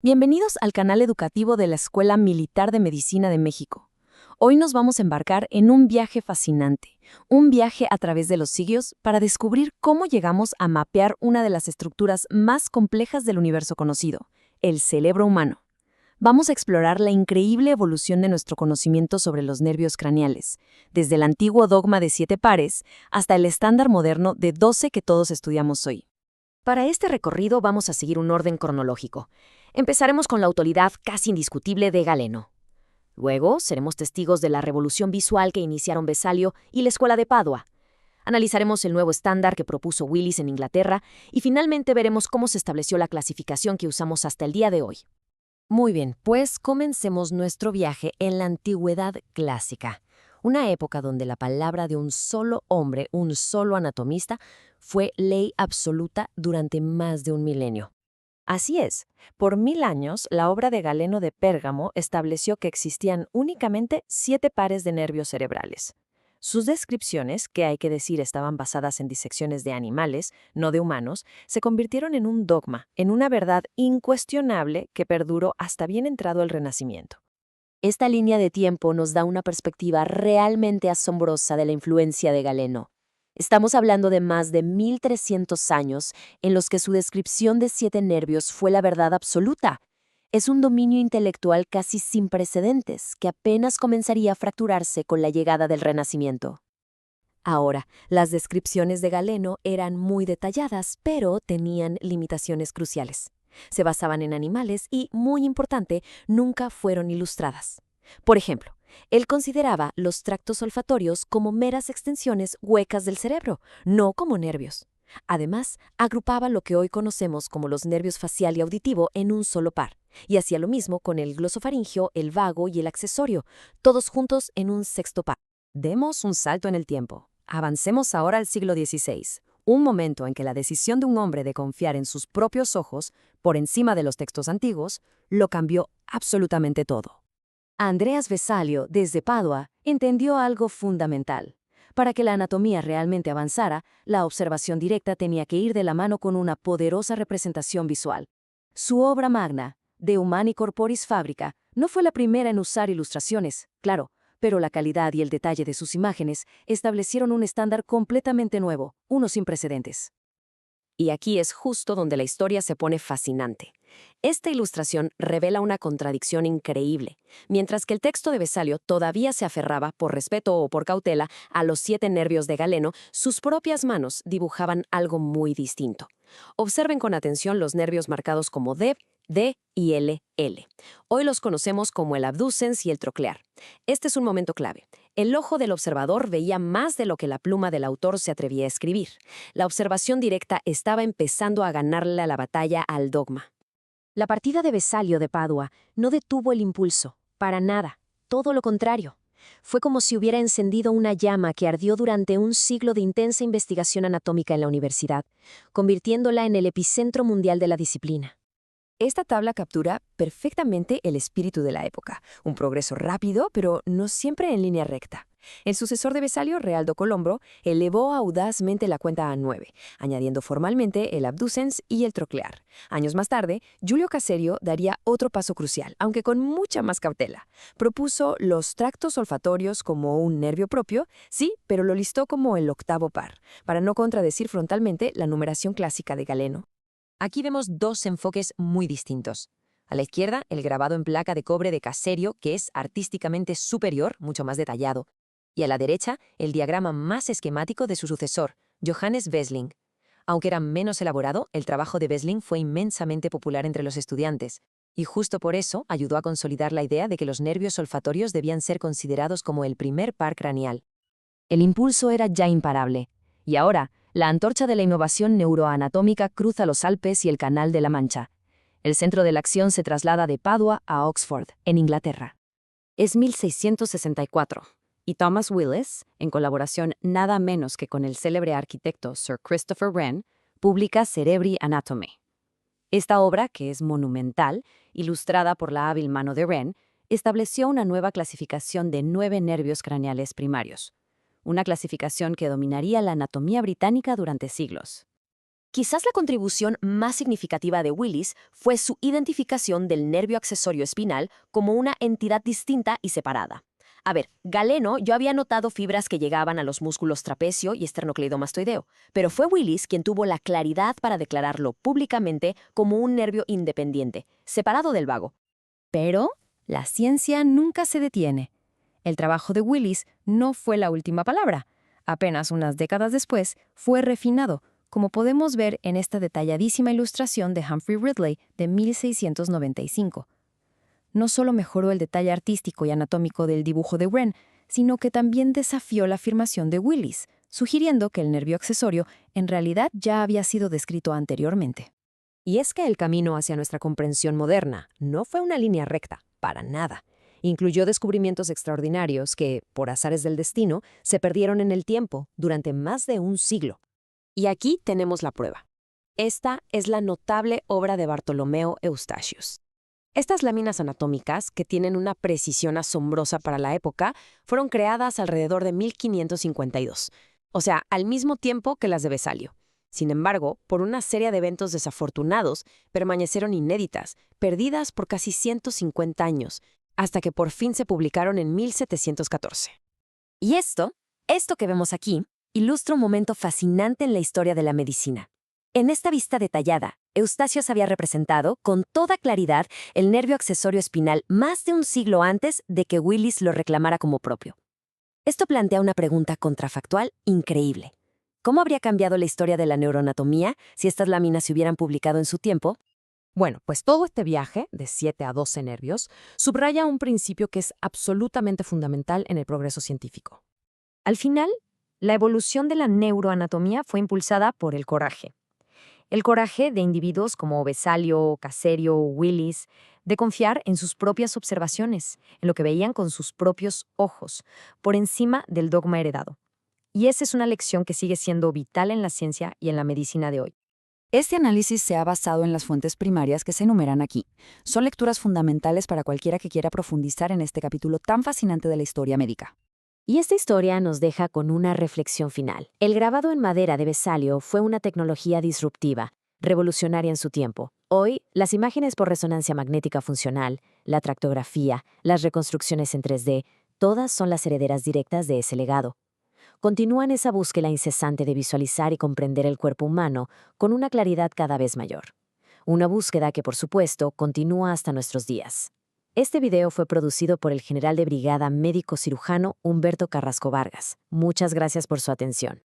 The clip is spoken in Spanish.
Bienvenidos al canal educativo de la Escuela Militar de Medicina de México. Hoy nos vamos a embarcar en un viaje fascinante, un viaje a través de los siglos para descubrir cómo llegamos a mapear una de las estructuras más complejas del universo conocido, el cerebro humano. Vamos a explorar la increíble evolución de nuestro conocimiento sobre los nervios craneales, desde el antiguo dogma de 7 pares hasta el estándar moderno de 12 que todos estudiamos hoy. Para este recorrido vamos a seguir un orden cronológico. Empezaremos con la autoridad casi indiscutible de Galeno. Luego seremos testigos de la revolución visual que iniciaron Vesalio y la Escuela de Padua. Analizaremos el nuevo estándar que propuso Willis en Inglaterra y finalmente veremos cómo se estableció la clasificación que usamos hasta el día de hoy. Muy bien, pues comencemos nuestro viaje en la antigüedad clásica, una época donde la palabra de un solo hombre, un solo anatomista, fue ley absoluta durante más de un milenio. Así es, por 1000 años, la obra de Galeno de Pérgamo estableció que existían únicamente 7 pares de nervios cerebrales. Sus descripciones, que hay que decir estaban basadas en disecciones de animales, no de humanos, se convirtieron en un dogma, en una verdad incuestionable que perduró hasta bien entrado el Renacimiento. Esta línea de tiempo nos da una perspectiva realmente asombrosa de la influencia de Galeno. Estamos hablando de más de 1300 años en los que su descripción de 7 nervios fue la verdad absoluta. Es un dominio intelectual casi sin precedentes que apenas comenzaría a fracturarse con la llegada del Renacimiento. Ahora, las descripciones de Galeno eran muy detalladas, pero tenían limitaciones cruciales. Se basaban en animales y, muy importante, nunca fueron ilustradas. Por ejemplo, él consideraba los tractos olfatorios como meras extensiones huecas del cerebro, no como nervios. Además, agrupaba lo que hoy conocemos como los nervios facial y auditivo en un solo par, y hacía lo mismo con el glosofaringio, el vago y el accesorio, todos juntos en un sexto par. Demos un salto en el tiempo. Avancemos ahora al siglo XVI, un momento en que la decisión de un hombre de confiar en sus propios ojos, por encima de los textos antiguos, lo cambió absolutamente todo. Andreas Vesalio, desde Padua, entendió algo fundamental. Para que la anatomía realmente avanzara, la observación directa tenía que ir de la mano con una poderosa representación visual. Su obra magna, De Humani Corporis Fabrica, no fue la primera en usar ilustraciones, claro, pero la calidad y el detalle de sus imágenes establecieron un estándar completamente nuevo, uno sin precedentes. Y aquí es justo donde la historia se pone fascinante. Esta ilustración revela una contradicción increíble. Mientras que el texto de Vesalio todavía se aferraba, por respeto o por cautela, a los 7 nervios de Galeno, sus propias manos dibujaban algo muy distinto. Observen con atención los nervios marcados como D y L. Hoy los conocemos como el abducens y el troclear. Este es un momento clave. El ojo del observador veía más de lo que la pluma del autor se atrevía a escribir. La observación directa estaba empezando a ganarle a la batalla al dogma. La partida de Vesalio de Padua no detuvo el impulso, para nada, todo lo contrario. Fue como si hubiera encendido una llama que ardió durante un siglo de intensa investigación anatómica en la universidad, convirtiéndola en el epicentro mundial de la disciplina. Esta tabla captura perfectamente el espíritu de la época, un progreso rápido, pero no siempre en línea recta. El sucesor de Vesalio, Realdo Colombro, elevó audazmente la cuenta a 9, añadiendo formalmente el abducens y el troclear. Años más tarde, Giulio Caserio daría otro paso crucial, aunque con mucha más cautela. Propuso los tractos olfatorios como un nervio propio, sí, pero lo listó como el octavo par, para no contradecir frontalmente la numeración clásica de Galeno. Aquí vemos dos enfoques muy distintos. A la izquierda, el grabado en placa de cobre de Caserio, que es artísticamente superior, mucho más detallado. Y a la derecha, el diagrama más esquemático de su sucesor, Johannes Wessling. Aunque era menos elaborado, el trabajo de Wessling fue inmensamente popular entre los estudiantes, y justo por eso ayudó a consolidar la idea de que los nervios olfatorios debían ser considerados como el primer par craneal. El impulso era ya imparable, y ahora, la antorcha de la innovación neuroanatómica cruza los Alpes y el Canal de la Mancha. El centro de la acción se traslada de Padua a Oxford, en Inglaterra. Es 1664, y Thomas Willis, en colaboración nada menos que con el célebre arquitecto Sir Christopher Wren, publica Cerebri Anatomy. Esta obra, que es monumental, ilustrada por la hábil mano de Wren, estableció una nueva clasificación de 9 nervios craneales primarios, una clasificación que dominaría la anatomía británica durante siglos. Quizás la contribución más significativa de Willis fue su identificación del nervio accesorio espinal como una entidad distinta y separada. A ver, Galeno yo había notado fibras que llegaban a los músculos trapecio y esternocleidomastoideo, pero fue Willis quien tuvo la claridad para declararlo públicamente como un nervio independiente, separado del vago. Pero la ciencia nunca se detiene. El trabajo de Willis no fue la última palabra. Apenas unas décadas después fue refinado, como podemos ver en esta detalladísima ilustración de Humphrey Ridley de 1695. No solo mejoró el detalle artístico y anatómico del dibujo de Wren, sino que también desafió la afirmación de Willis, sugiriendo que el nervio accesorio en realidad ya había sido descrito anteriormente. Y es que el camino hacia nuestra comprensión moderna no fue una línea recta, para nada. Incluyó descubrimientos extraordinarios que, por azares del destino, se perdieron en el tiempo durante más de un siglo. Y aquí tenemos la prueba. Esta es la notable obra de Bartolomeo Eustachius. Estas láminas anatómicas, que tienen una precisión asombrosa para la época, fueron creadas alrededor de 1552, o sea, al mismo tiempo que las de Vesalio. Sin embargo, por una serie de eventos desafortunados, permanecieron inéditas, perdidas por casi 150 años, hasta que por fin se publicaron en 1714. Y esto que vemos aquí, ilustra un momento fascinante en la historia de la medicina. En esta vista detallada, Eustachius había representado con toda claridad el nervio accesorio espinal más de un siglo antes de que Willis lo reclamara como propio. Esto plantea una pregunta contrafactual increíble. ¿Cómo habría cambiado la historia de la neuroanatomía si estas láminas se hubieran publicado en su tiempo? Bueno, pues todo este viaje, de 7 a 12 nervios, subraya un principio que es absolutamente fundamental en el progreso científico. Al final, la evolución de la neuroanatomía fue impulsada por el coraje. El coraje de individuos como Vesalio, Caserio, Willis, de confiar en sus propias observaciones, en lo que veían con sus propios ojos, por encima del dogma heredado. Y esa es una lección que sigue siendo vital en la ciencia y en la medicina de hoy. Este análisis se ha basado en las fuentes primarias que se enumeran aquí. Son lecturas fundamentales para cualquiera que quiera profundizar en este capítulo tan fascinante de la historia médica. Y esta historia nos deja con una reflexión final. El grabado en madera de Vesalio fue una tecnología disruptiva, revolucionaria en su tiempo. Hoy, las imágenes por resonancia magnética funcional, la tractografía, las reconstrucciones en 3D, todas son las herederas directas de ese legado. Continúan esa búsqueda incesante de visualizar y comprender el cuerpo humano con una claridad cada vez mayor. Una búsqueda que, por supuesto, continúa hasta nuestros días. Este video fue producido por el general de brigada médico cirujano Humberto Carrasco Vargas. Muchas gracias por su atención.